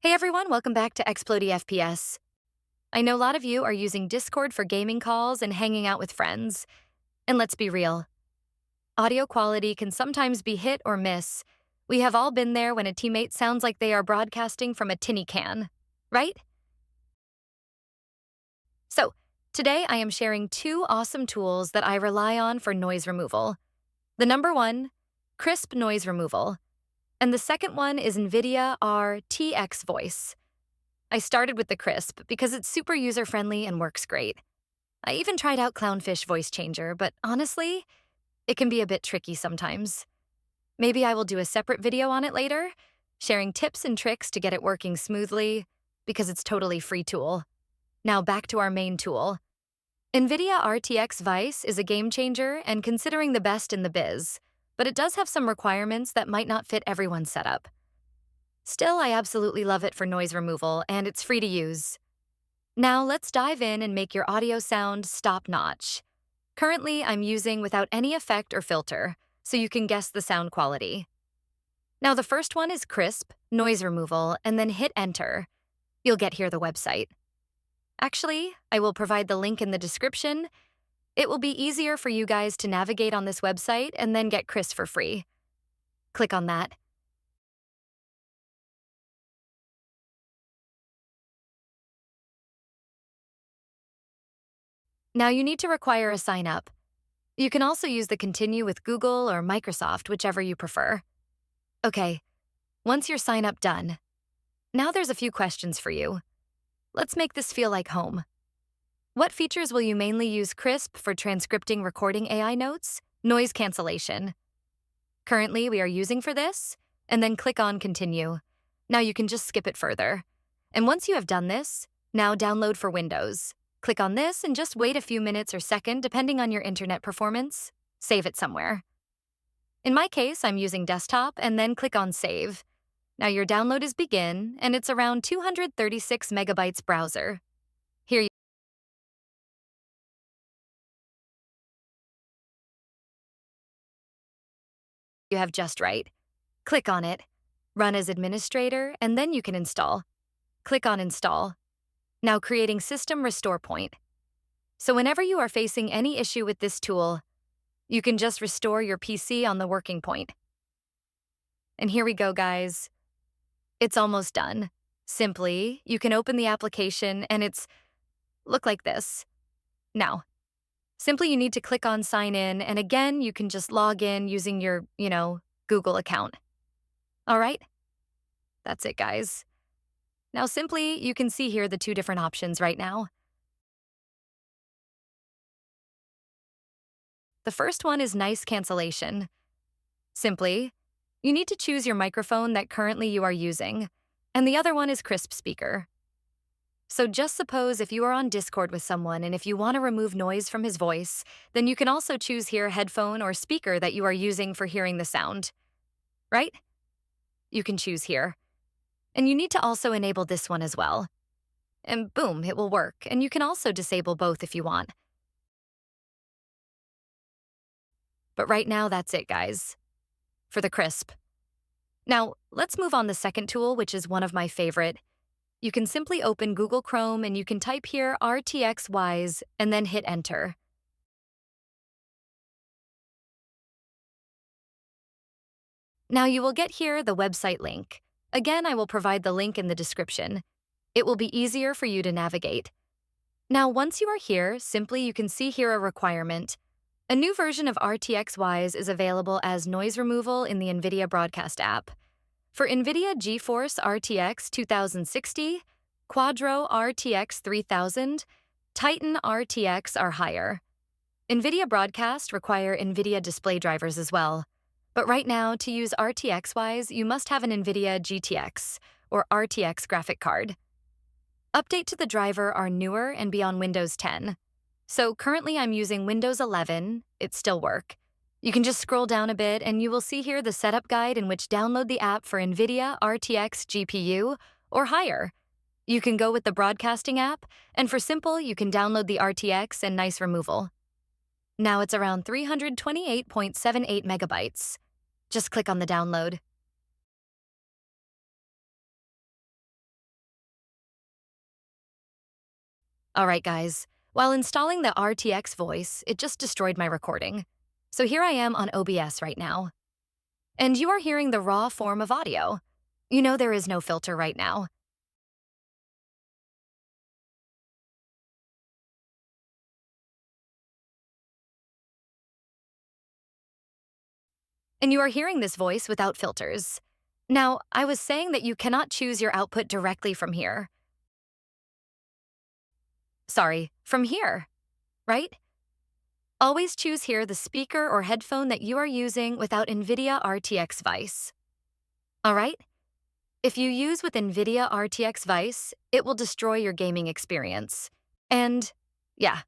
Hey everyone, welcome back to Xplody FPS. I know a lot of you are using Discord for gaming calls and hanging out with friends. And let's be real, audio quality can sometimes be hit or miss. We have all been there when a teammate sounds like they are broadcasting from a tinny can, right? So, today I am sharing two awesome tools that I rely on for noise removal. The number one, Krisp noise removal. And the second one is NVIDIA RTX Voice. I started with the Krisp because it's super user-friendly and works great. I even tried out Clownfish Voice Changer, but honestly, it can be a bit tricky sometimes. Maybe I will do a separate video on it later, sharing tips and tricks to get it working smoothly, because it's totally free tool. Now back to our main tool. NVIDIA RTX Voice is a game changer and considering the best in the biz, but it does have some requirements that might not fit everyone's setup. Still, I absolutely love it for noise removal, and it's free to use. Now let's dive in and make your audio sound top-notch. Currently, I'm using without any effect or filter, so you can guess the sound quality. Now the first one is Krisp, noise removal, and then hit enter. You'll get here the website. Actually, I will provide the link in the description. It will be easier for you guys to navigate on this website and then get Krisp for free. Click on that. Now you need to require a sign up. You can also use the Continue with Google or Microsoft, whichever you prefer. Okay, once your sign up done, now there's a few questions for you. Let's make this feel like home. What features will you mainly use Krisp for transcripting recording AI notes? Noise cancellation. Currently, we are using for this, and then click on Continue. Now you can just skip it further. And once you have done this, now download for Windows. Click on this and just wait a few minutes or second depending on your internet performance. Save it somewhere. In my case, I'm using desktop and then click on Save. Now your download is begin and it's around 236 megabytes browser. Here you have just right. Click on it, run as administrator, and then you can install. Click on Install. Now creating System Restore Point. So whenever you are facing any issue with this tool, you can just restore your PC on the working point. And here we go, guys. It's almost done. Simply, you can open the application and look like this. Now, simply you need to click on Sign In, and again, you can just log in using your, Google account. All right? That's it, guys. Now, simply, you can see here the two different options right now. The first one is noise cancellation. Simply, you need to choose your microphone that currently you are using, and the other one is Krisp speaker. So just suppose if you are on Discord with someone and if you want to remove noise from his voice, then you can also choose here headphone or speaker that you are using for hearing the sound. Right? You can choose here. And you need to also enable this one as well. And boom, it will work, and you can also disable both if you want. But right now, that's it, guys, for the Krisp. Now, let's move on to the second tool, which is one of my favorite. You can simply open Google Chrome and you can type here RTX Wise and then hit enter. Now you will get here the website link. Again, I will provide the link in the description. It will be easier for you to navigate. Now, once you are here, simply you can see here a requirement. A new version of RTX Wise is available as noise removal in the NVIDIA Broadcast app. For NVIDIA GeForce RTX 2060, Quadro RTX 3000, Titan RTX are higher. NVIDIA Broadcast require NVIDIA display drivers as well. But right now, to use RTX Wise, you must have an NVIDIA GTX, or RTX graphic card. Update to the driver are newer and be on Windows 10. So currently I'm using Windows 11, it still work. You can just scroll down a bit and you will see here the setup guide in which download the app for NVIDIA RTX GPU or higher. You can go with the broadcasting app, and for simple, you can download the RTX and noise removal. Now it's around 328.78 megabytes. Just click on the download. All right, guys. While installing the RTX Voice, it just destroyed my recording. So here I am on OBS right now. And you are hearing the raw form of audio. You know there is no filter right now. And you are hearing this voice without filters. Now, I was saying that you cannot choose your output directly from here. Sorry, from here, right? Always choose here the speaker or headphone that you are using without NVIDIA RTX Voice. All right? If you use with NVIDIA RTX Voice, it will destroy your gaming experience. And, yeah,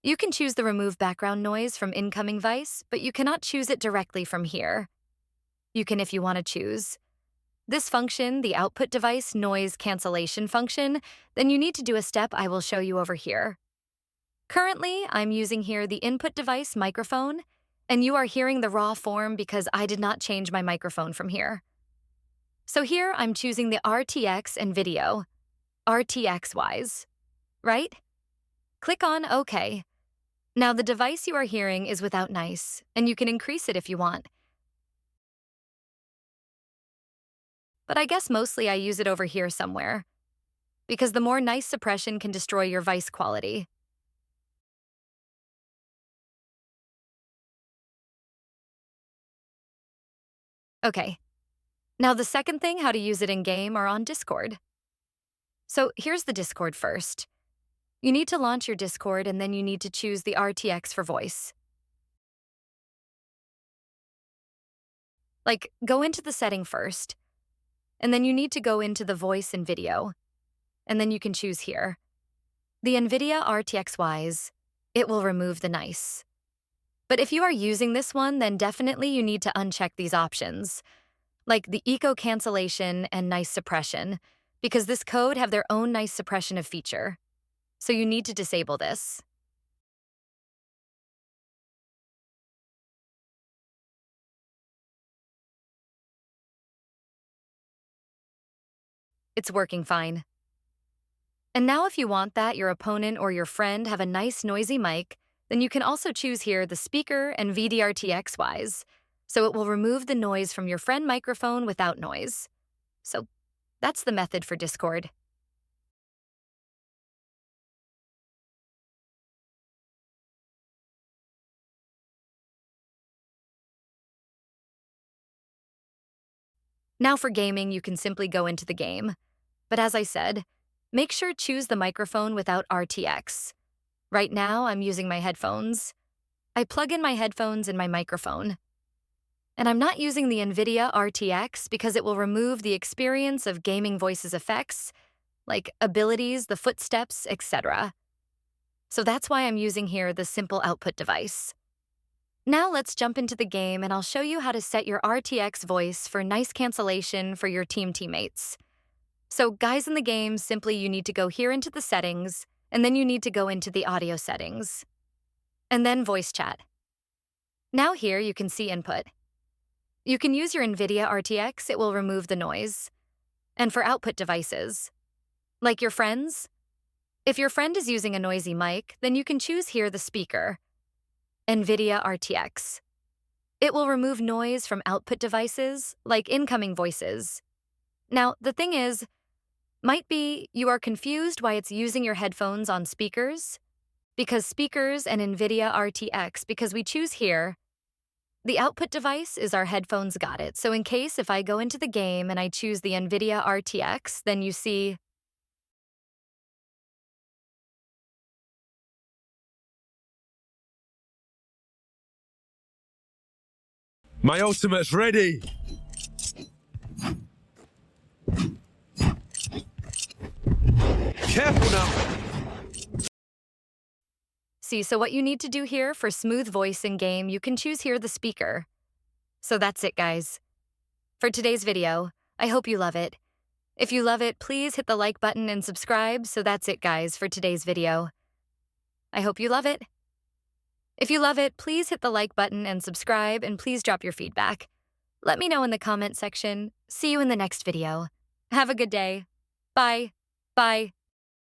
you can choose the remove background noise from incoming Voice, but you cannot choose it directly from here. You can if you want to choose. This function, the output device noise cancellation function, then you need to do a step I will show you over here. Currently, I'm using here the input device microphone, and you are hearing the raw form because I did not change my microphone from here. So here I'm choosing the RTX and video, RTX-wise, right? Click on OK. Now the device you are hearing is without noise, and you can increase it if you want. But I guess mostly I use it over here somewhere, because the more noise suppression can destroy your voice quality. Okay. Now the second thing, how to use it in-game or on Discord. So here's the Discord first. You need to launch your Discord and then you need to choose the RTX for voice. Like, go into the setting first, and then you need to go into the voice and video, and then you can choose here. The NVIDIA RTX Wise, it will remove the noise. But if you are using this one, then definitely you need to uncheck these options, like the echo cancellation and noise suppression, because this code have their own noise suppression of feature. So you need to disable this. It's working fine. And now if you want that your opponent or your friend have a nice noisy mic, then you can also choose here the speaker and VDRTX Wise, so it will remove the noise from your friend microphone without noise. So that's the method for Discord. Now for gaming, you can simply go into the game. But as I said, make sure choose the microphone without RTX. Right now, I'm using my headphones. I plug in my headphones and my microphone. And I'm not using the NVIDIA RTX because it will remove the experience of gaming voices effects, like abilities, the footsteps, etc. So that's why I'm using here the simple output device. Now let's jump into the game and I'll show you how to set your RTX voice for noise cancellation for your teammates. So guys in the game, simply you need to go here into the settings, and then you need to go into the audio settings, and then voice chat. Now here you can see input. You can use your NVIDIA RTX, it will remove the noise. And for output devices, like your friends, if your friend is using a noisy mic, then you can choose here the speaker, NVIDIA RTX. It will remove noise from output devices, like incoming voices. Now, the thing is, might be you are confused why it's using your headphones on speakers, because speakers and NVIDIA RTX, because we choose here, the output device is our headphones got it. So in case if I go into the game and I choose the NVIDIA RTX, then you see My ultimate's ready! Careful now! See, so what you need to do here for smooth voice in game, you can choose here the speaker. So that's it, guys. For today's video, I hope you love it. If you love it, please hit the like button and subscribe. So that's it, guys, for today's video. I hope you love it. If you love it, please hit the like button and subscribe, and please drop your feedback. Let me know in the comment section. See you in the next video. Have a good day. Bye. Bye.